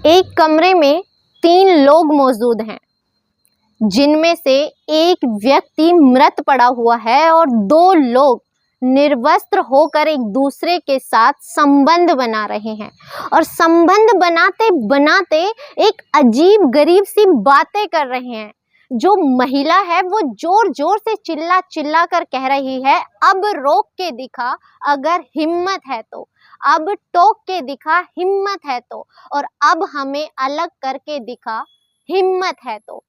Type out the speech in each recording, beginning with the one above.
एक कमरे में 3 लोग मौजूद हैं, जिनमें से एक व्यक्ति मृत पड़ा हुआ है और 2 लोग निर्वस्त्र होकर एक दूसरे के साथ संबंध बना रहे हैं। और संबंध बनाते बनाते एक अजीब गरीब सी बातें कर रहे हैं। जो महिला है वो जोर जोर से चिल्ला चिल्ला कर कह रही है, अब रोक के दिखा अगर हिम्मत है तो, अब टोक के दिखा हिम्मत है तो, और अब हमें अलग करके दिखा हिम्मत है तो।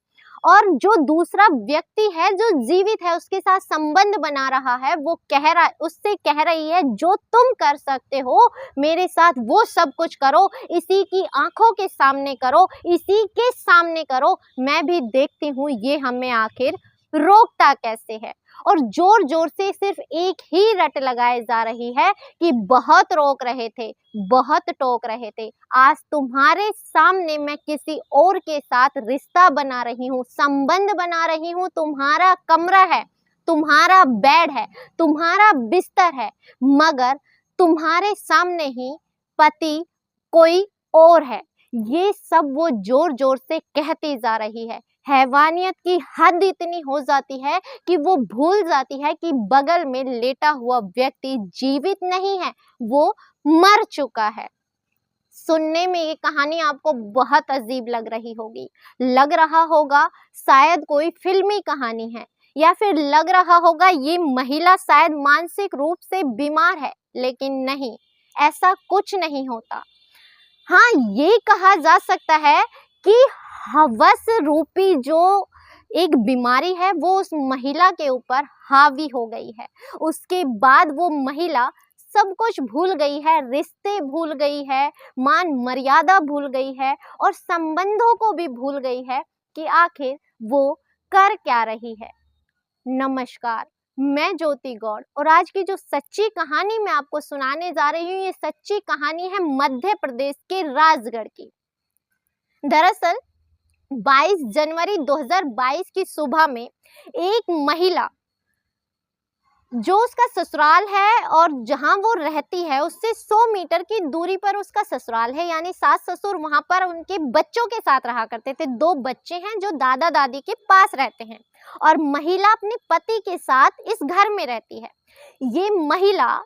और जो दूसरा व्यक्ति है जो जीवित है उसके साथ संबंध बना रहा है, वो कह रहा, उससे कह रही है, जो तुम कर सकते हो मेरे साथ वो सब कुछ करो, इसी की आंखों के सामने करो, इसी के सामने करो, मैं भी देखती हूँ ये हमें आखिर रोकता कैसे है। और जोर जोर से सिर्फ एक ही रट लगाए जा रही है कि बहुत रोक रहे थे, बहुत टोक रहे थे, आज तुम्हारे सामने मैं किसी और के साथ रिश्ता बना रही हूँ, संबंध बना रही हूँ, तुम्हारा कमरा है, तुम्हारा बेड है, तुम्हारा बिस्तर है, मगर तुम्हारे सामने ही पति कोई और है। ये सब वो जोर जोर से कहती जा रही है। हैवानियत की हद इतनी हो जाती है कि वो भूल जाती है कि बगल में लेटा हुआ व्यक्ति जीवित नहीं है, वो मर चुका है। सुनने में ये कहानी आपको बहुत अजीब लग रही होगी, लग रहा होगा शायद कोई फिल्मी कहानी है, या फिर लग रहा होगा ये महिला शायद मानसिक रूप से बीमार है, लेकिन नहीं, ऐसा कुछ नहीं होता। हाँ, ये कहा जा सकता है कि हवस रूपी जो एक बीमारी है वो उस महिला के ऊपर हावी हो गई है। उसके बाद वो महिला सब कुछ भूल गई है, रिश्ते भूल गई है, मान मर्यादा भूल गई है, और संबंधों को भी भूल गई है कि आखिर वो कर क्या रही है। नमस्कार, मैं ज्योति गौड़, और आज की जो सच्ची कहानी मैं आपको सुनाने जा रही हूँ, ये सच्ची कहानी है मध्य प्रदेश के राजगढ़ की। दरअसल 22 जनवरी 2022 की सुबह में एक महिला, जो उसका ससुराल है और जहां वो रहती है उससे 100 मीटर की दूरी पर उसका ससुराल है, यानी सास ससुर वहां पर उनके बच्चों के साथ रहा करते थे। 2 बच्चे हैं जो दादा दादी के पास रहते हैं, और महिला अपने पति के साथ इस घर में रहती है। ये महिला,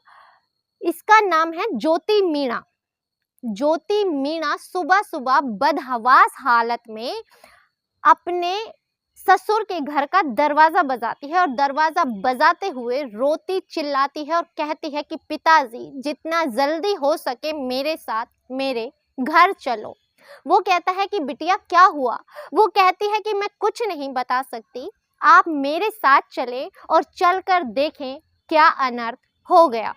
इसका नाम है ज्योति मीणा। ज्योति मीणा सुबह सुबह बदहवास हालत में अपने ससुर के घर का दरवाजा बजाती है, और दरवाजा बजाते हुए रोती चिल्लाती है और कहती है कि पिताजी जितना जल्दी हो सके मेरे साथ मेरे घर चलो। वो कहता है कि बिटिया क्या हुआ? वो कहती है कि मैं कुछ नहीं बता सकती, आप मेरे साथ चले और चलकर देखें क्या अनर्थ हो गया।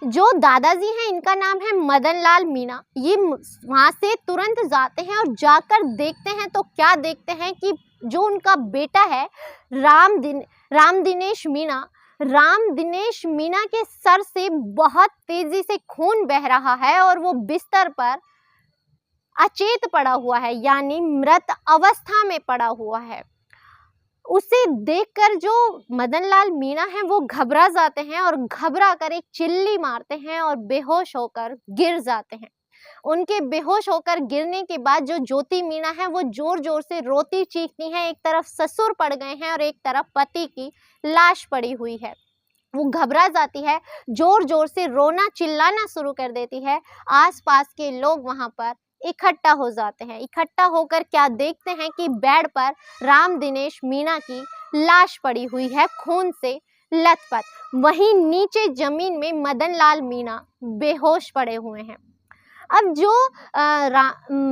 जो दादाजी हैं इनका नाम है मदन लाल मीणा। ये वहां से तुरंत जाते हैं और जाकर देखते हैं तो क्या देखते हैं कि जो उनका बेटा है राम दिनेश मीणा, राम दिनेश मीणा के सर से बहुत तेजी से खून बह रहा है और वो बिस्तर पर अचेत पड़ा हुआ है, यानी मृत अवस्था में पड़ा हुआ है। उसे देखकर जो मदन लाल मीणा है वो घबरा जाते हैं और घबरा कर एक चिल्ली मारते हैं और बेहोश होकर गिर जाते हैं। उनके बेहोश होकर गिरने के बाद जो ज्योति मीणा है वो जोर जोर से रोती चीखती हैं। एक तरफ ससुर पड़ गए हैं और एक तरफ पति की लाश पड़ी हुई है। वो घबरा जाती है, जोर जोर से रोना चिल्लाना शुरू कर देती है। आसपास के लोग वहां पर इकट्ठा हो जाते हैं। इकट्ठा होकर क्या देखते हैं कि बेड पर राम दिनेश मीणा की लाश पड़ी हुई है, खून से लथपथ। वहीं नीचे जमीन में मदन लाल मीणा बेहोश पड़े हुए हैं। अब जो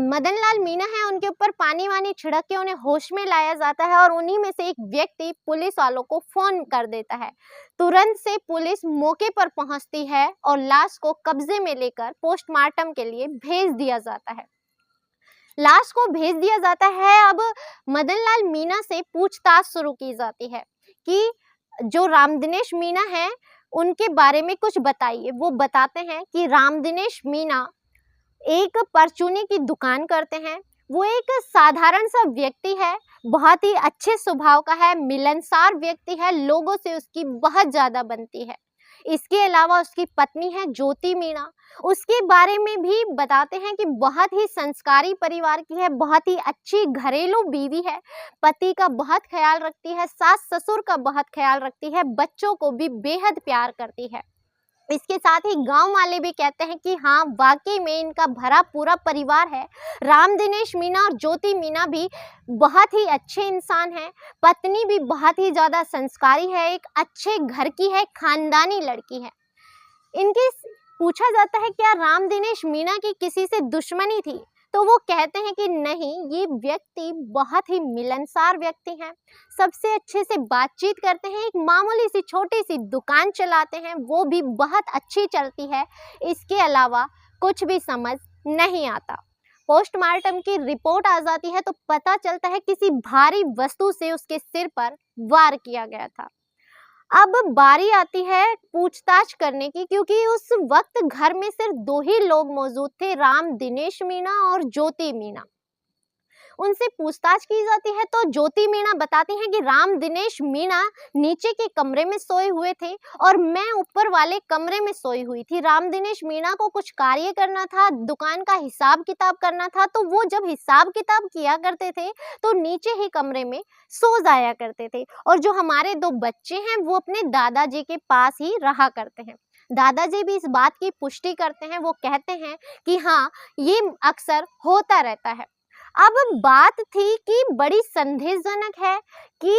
मदन लाल मीणा है उनके ऊपर पानी वानी छिड़क के उन्हें होश में लाया जाता है, और उन्हीं में से एक व्यक्ति पुलिस वालों को फोन कर देता है। तुरंत से पुलिस मौके पर पहुंचती है और लाश को कब्जे में लेकर पोस्टमार्टम के लिए भेज दिया जाता है। लाश को भेज दिया जाता है। अब मदन लाल मीणा से पूछताछ शुरू की जाती है कि जो राम दिनेश मीणा है उनके बारे में कुछ बताइए। वो बताते हैं कि राम दिनेश मीणा एक परचूनी की दुकान करते हैं। वो एक साधारण सा व्यक्ति है, बहुत ही अच्छे स्वभाव का है, मिलनसार व्यक्ति है, लोगों से उसकी बहुत ज्यादा बनती है। इसके अलावा उसकी पत्नी है ज्योति मीणा, उसके बारे में भी बताते हैं कि बहुत ही संस्कारी परिवार की है, बहुत ही अच्छी घरेलू बीवी है, पति का बहुत ख्याल रखती है, सास ससुर का बहुत ख्याल रखती है, बच्चों को भी बेहद प्यार करती है। इसके साथ ही गांव वाले भी कहते हैं कि हाँ, वाकई में इनका भरा पूरा परिवार है। राम दिनेश मीणा और ज्योति मीणा भी बहुत ही अच्छे इंसान हैं, पत्नी भी बहुत ही ज़्यादा संस्कारी है, एक अच्छे घर की है, खानदानी लड़की है। इनकी पूछा जाता है क्या राम दिनेश मीणा की किसी से दुश्मनी थी, तो वो कहते हैं कि नहीं, ये व्यक्ति बहुत ही मिलनसार व्यक्ति हैं, सबसे अच्छे से बातचीत करते हैं, एक मामूली सी छोटी सी दुकान चलाते हैं, वो भी बहुत अच्छी चलती है। इसके अलावा कुछ भी समझ नहीं आता। पोस्टमार्टम की रिपोर्ट आ जाती है तो पता चलता है किसी भारी वस्तु से उसके सिर पर वार किया गया था। अब बारी आती है पूछताछ करने की, क्योंकि उस वक्त घर में सिर्फ 2 ही लोग मौजूद थे, राम दिनेश मीणा और ज्योति मीणा। उनसे पूछताछ की जाती है तो ज्योति मीणा बताती हैं कि राम दिनेश मीणा नीचे के कमरे में सोए हुए थे और मैं ऊपर वाले कमरे में सोई हुई थी। राम दिनेश मीणा को कुछ कार्य करना था, दुकान का हिसाब किताब करना था, तो वो जब हिसाब किताब किया करते थे तो नीचे ही कमरे में सो जाया करते थे। और जो हमारे 2 बच्चे हैं वो अपने दादाजी के पास ही रहा करते हैं। दादाजी भी इस बात की पुष्टि करते हैं, वो कहते हैं कि हाँ, ये अक्सर होता रहता है। अब बात थी कि बड़ी संदेहजनक है कि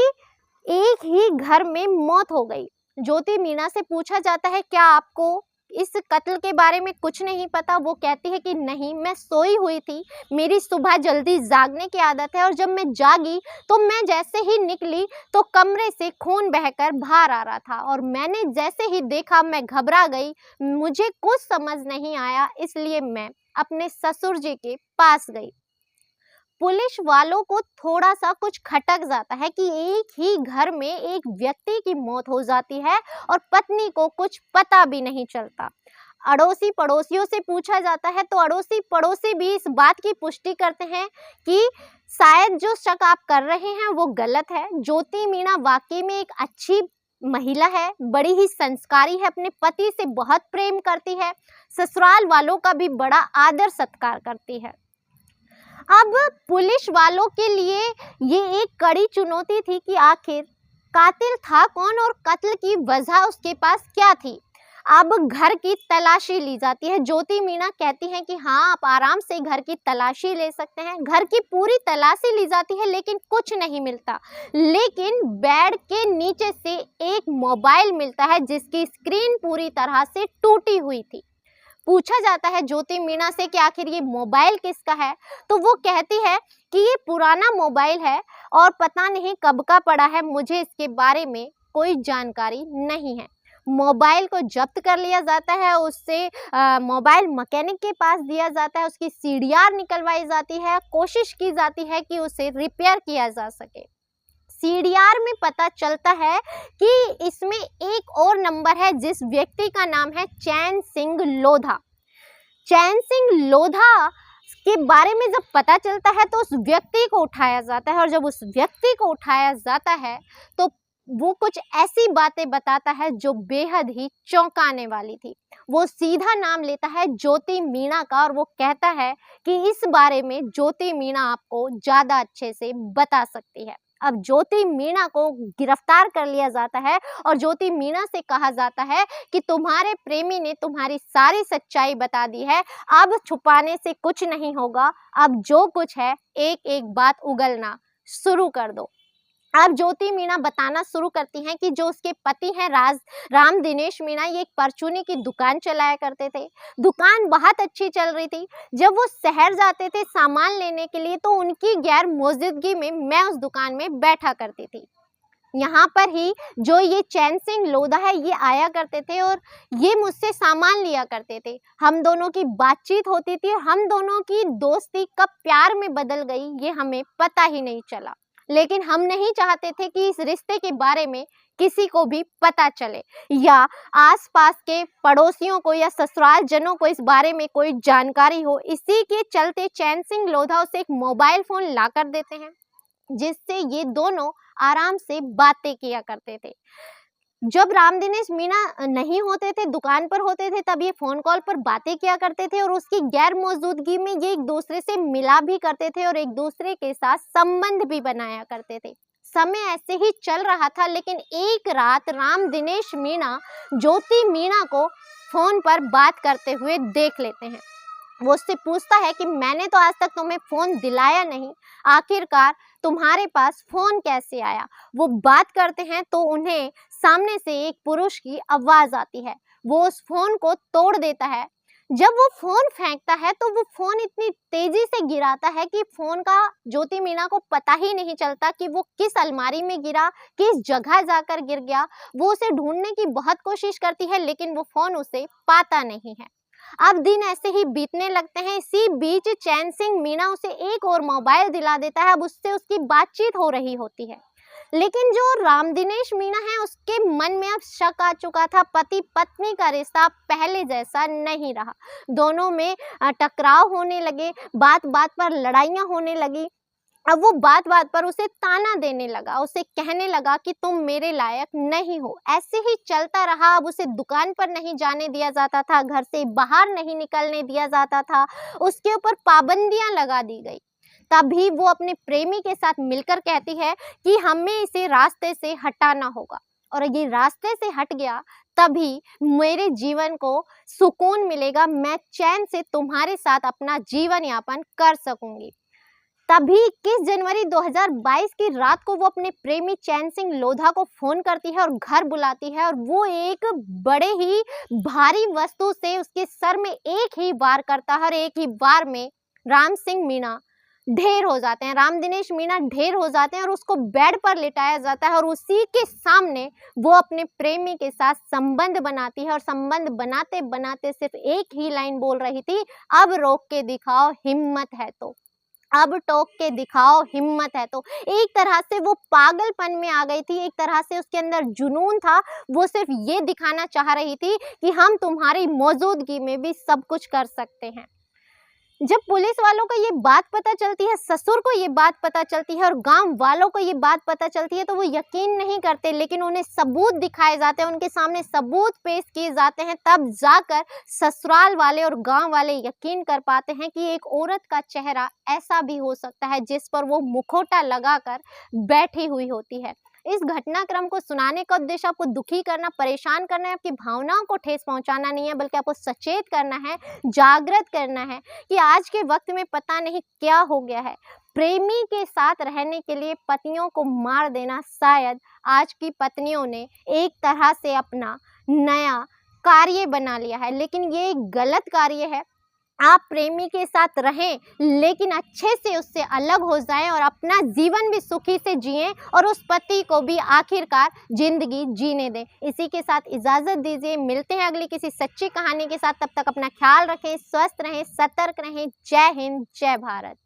एक ही घर में मौत हो गई। ज्योति मीणा से पूछा जाता है क्या आपको इस कत्ल के बारे में कुछ नहीं पता? वो कहती है कि नहीं, मैं सोई हुई थी, मेरी सुबह जल्दी जागने की आदत है और जब मैं जागी तो मैं जैसे ही निकली तो कमरे से खून बहकर बाहर आ रहा था और मैंने जैसे ही देखा मैं घबरा गई, मुझे कुछ समझ नहीं आया, इसलिए मैं अपने ससुर जी के पास गई। पुलिस वालों को थोड़ा सा कुछ खटक जाता है कि एक ही घर में एक व्यक्ति की मौत हो जाती है और पत्नी को कुछ पता भी नहीं चलता। अड़ोसी पड़ोसियों से पूछा जाता है तो अड़ोसी पड़ोसी भी इस बात की पुष्टि करते हैं कि शायद जो शक आप कर रहे हैं वो गलत है। ज्योति मीणा वाकई में एक अच्छी महिला है, बड़ी ही संस्कारी है, अपने पति से बहुत प्रेम करती है, ससुराल वालों का भी बड़ा आदर सत्कार करती है। अब पुलिस वालों के लिए ये एक कड़ी चुनौती थी कि आखिर कातिल था कौन और कत्ल की वजह उसके पास क्या थी। अब घर की तलाशी ली जाती है। ज्योति मीणा कहती हैं कि हाँ, आप आराम से घर की तलाशी ले सकते हैं। घर की पूरी तलाशी ली जाती है लेकिन कुछ नहीं मिलता, लेकिन बेड के नीचे से एक मोबाइल मिलता है जिसकी स्क्रीन पूरी तरह से टूटी हुई थी। पूछा जाता है ज्योति मीणा से कि आखिर ये मोबाइल किसका है, तो वो कहती है कि ये पुराना मोबाइल है और पता नहीं कब का पड़ा है, मुझे इसके बारे में कोई जानकारी नहीं है। मोबाइल को जब्त कर लिया जाता है, उससे मोबाइल मैकेनिक के पास दिया जाता है, उसकी सीडीआर निकलवाई जाती है, कोशिश की जाती है कि उसे रिपेयर किया जा सके। सीडीआर में पता चलता है कि इसमें एक और नंबर है जिस व्यक्ति का नाम है चैन सिंह लोधा। चैन सिंह लोधा के बारे में जब पता चलता है तो उस व्यक्ति को उठाया जाता है और जब उस व्यक्ति को उठाया जाता है तो वो कुछ ऐसी बातें बताता है जो बेहद ही चौंकाने वाली थी। वो सीधा नाम लेता है ज्योति मीणा का और वो कहता है कि इस बारे में ज्योति मीणा आपको ज़्यादा अच्छे से बता सकती है। अब ज्योति मीणा को गिरफ्तार कर लिया जाता है और ज्योति मीणा से कहा जाता है कि तुम्हारे प्रेमी ने तुम्हारी सारी सच्चाई बता दी है, अब छुपाने से कुछ नहीं होगा, अब जो कुछ है एक एक बात उगलना शुरू कर दो। अब ज्योति मीणा बताना शुरू करती हैं कि जो उसके पति हैं राम दिनेश मीणा, ये एक परचूनी की दुकान चलाया करते थे। दुकान बहुत अच्छी चल रही थी। जब वो शहर जाते थे सामान लेने के लिए तो उनकी गैर मौजूदगी में मैं उस दुकान में बैठा करती थी। यहाँ पर ही जो ये चैन सिंह लोधा है ये आया करते थे और ये मुझसे सामान लिया करते थे। हम दोनों की बातचीत होती थी और हम दोनों की दोस्ती कब प्यार में बदल गई ये हमें पता ही नहीं चला। लेकिन हम नहीं चाहते थे कि इस रिश्ते के बारे में किसी को भी पता चले या आसपास के पड़ोसियों को या ससुराल जनों को इस बारे में कोई जानकारी हो। इसी के चलते चैन सिंह लोधा उसे एक मोबाइल फोन ला कर देते हैं जिससे ये दोनों आराम से बातें किया करते थे। जब राम दिनेश मीणा नहीं होते थे, दुकान पर होते थे, तब ये फ़ोन कॉल पर बातें किया करते थे और उसकी गैर मौजूदगी में ये एक दूसरे से मिला भी करते थे और एक दूसरे के साथ संबंध भी बनाया करते थे। समय ऐसे ही चल रहा था, लेकिन एक रात राम दिनेश मीणा ज्योति मीणा को फ़ोन पर बात करते हुए देख लेते हैं। वो उससे पूछता है कि मैंने तो आज तक तुम्हें फ़ोन दिलाया नहीं, आखिरकार तुम्हारे पास फ़ोन कैसे आया? वो बात करते हैं तो उन्हें सामने से एक पुरुष की आवाज़ आती है। वो उस फ़ोन को तोड़ देता है। जब वो फ़ोन फेंकता है तो वो फ़ोन इतनी तेज़ी से गिराता है कि फ़ोन का ज्योति मीणा को पता ही नहीं चलता कि वो किस अलमारी में गिरा, किस जगह जाकर गिर गया। वो उसे ढूँढने की बहुत कोशिश करती है, लेकिन वो फ़ोन उसे पाता नहीं है। अब दिन ऐसे ही बीतने लगते हैं। इसी बीच चैन सिंह मीणा उसे एक और मोबाइल दिला देता है। अब उससे उसकी बातचीत हो रही होती है, लेकिन जो राम दिनेश मीणा है उसके मन में अब शक आ चुका था। पति पत्नी का रिश्ता पहले जैसा नहीं रहा। दोनों में टकराव होने लगे, बात बात पर लड़ाइयाँ होने लगी। अब वो बात बात पर उसे ताना देने लगा, उसे कहने लगा कि तुम मेरे लायक नहीं हो। ऐसे ही चलता रहा। अब उसे दुकान पर नहीं जाने दिया जाता था, घर से बाहर नहीं निकलने दिया जाता था, उसके ऊपर पाबंदियां लगा दी गई। तभी वो अपने प्रेमी के साथ मिलकर कहती है कि हमें इसे रास्ते से हटाना होगा, और ये रास्ते से हट गया तभी मेरे जीवन को सुकून मिलेगा, मैं चैन से तुम्हारे साथ अपना जीवन यापन कर सकूंगी। तभी 21 जनवरी 2022 की रात को वो अपने प्रेमी चैन सिंह लोधा को फ़ोन करती है और घर बुलाती है, और वो एक बड़े ही भारी वस्तु से उसके सर में एक ही वार करता है और एक ही वार में राम सिंह मीणा ढेर हो जाते हैं, राम दिनेश मीणा ढेर हो जाते हैं और उसको बेड पर लिटाया जाता है। और उसी के सामने वो अपने प्रेमी के साथ संबंध बनाती है, और संबंध बनाते बनाते सिर्फ एक ही लाइन बोल रही थी, अब रोक के दिखाओ हिम्मत है तो, अब टोक के दिखाओ हिम्मत है तो। एक तरह से वो पागलपन में आ गई थी, एक तरह से उसके अंदर जुनून था। वो सिर्फ ये दिखाना चाह रही थी कि हम तुम्हारी मौजूदगी में भी सब कुछ कर सकते हैं। जब पुलिस वालों को ये बात पता चलती है, ससुर को ये बात पता चलती है और गांव वालों को ये बात पता चलती है, तो वो यकीन नहीं करते, लेकिन उन्हें सबूत दिखाए जाते हैं, उनके सामने सबूत पेश किए जाते हैं। तब जाकर ससुराल वाले और गांव वाले यकीन कर पाते हैं कि एक औरत का चेहरा ऐसा भी हो सकता है जिस पर वो मुखौटा लगाकर बैठी हुई होती है। इस घटनाक्रम को सुनाने का उद्देश्य आपको दुखी करना, परेशान करना है, आपकी भावनाओं को ठेस पहुंचाना नहीं है, बल्कि आपको सचेत करना है, जागृत करना है कि आज के वक्त में पता नहीं क्या हो गया है। प्रेमी के साथ रहने के लिए पतियों को मार देना शायद आज की पत्नियों ने एक तरह से अपना नया कार्य बना लिया है, लेकिन ये एक गलत कार्य है। आप प्रेमी के साथ रहें, लेकिन अच्छे से उससे अलग हो जाएं और अपना जीवन भी सुखी से जिएं और उस पति को भी आखिरकार जिंदगी जीने दें। इसी के साथ इजाज़त दीजिए, मिलते हैं अगली किसी सच्ची कहानी के साथ। तब तक अपना ख्याल रखें, स्वस्थ रहें, सतर्क रहें। जय हिंद, जय भारत।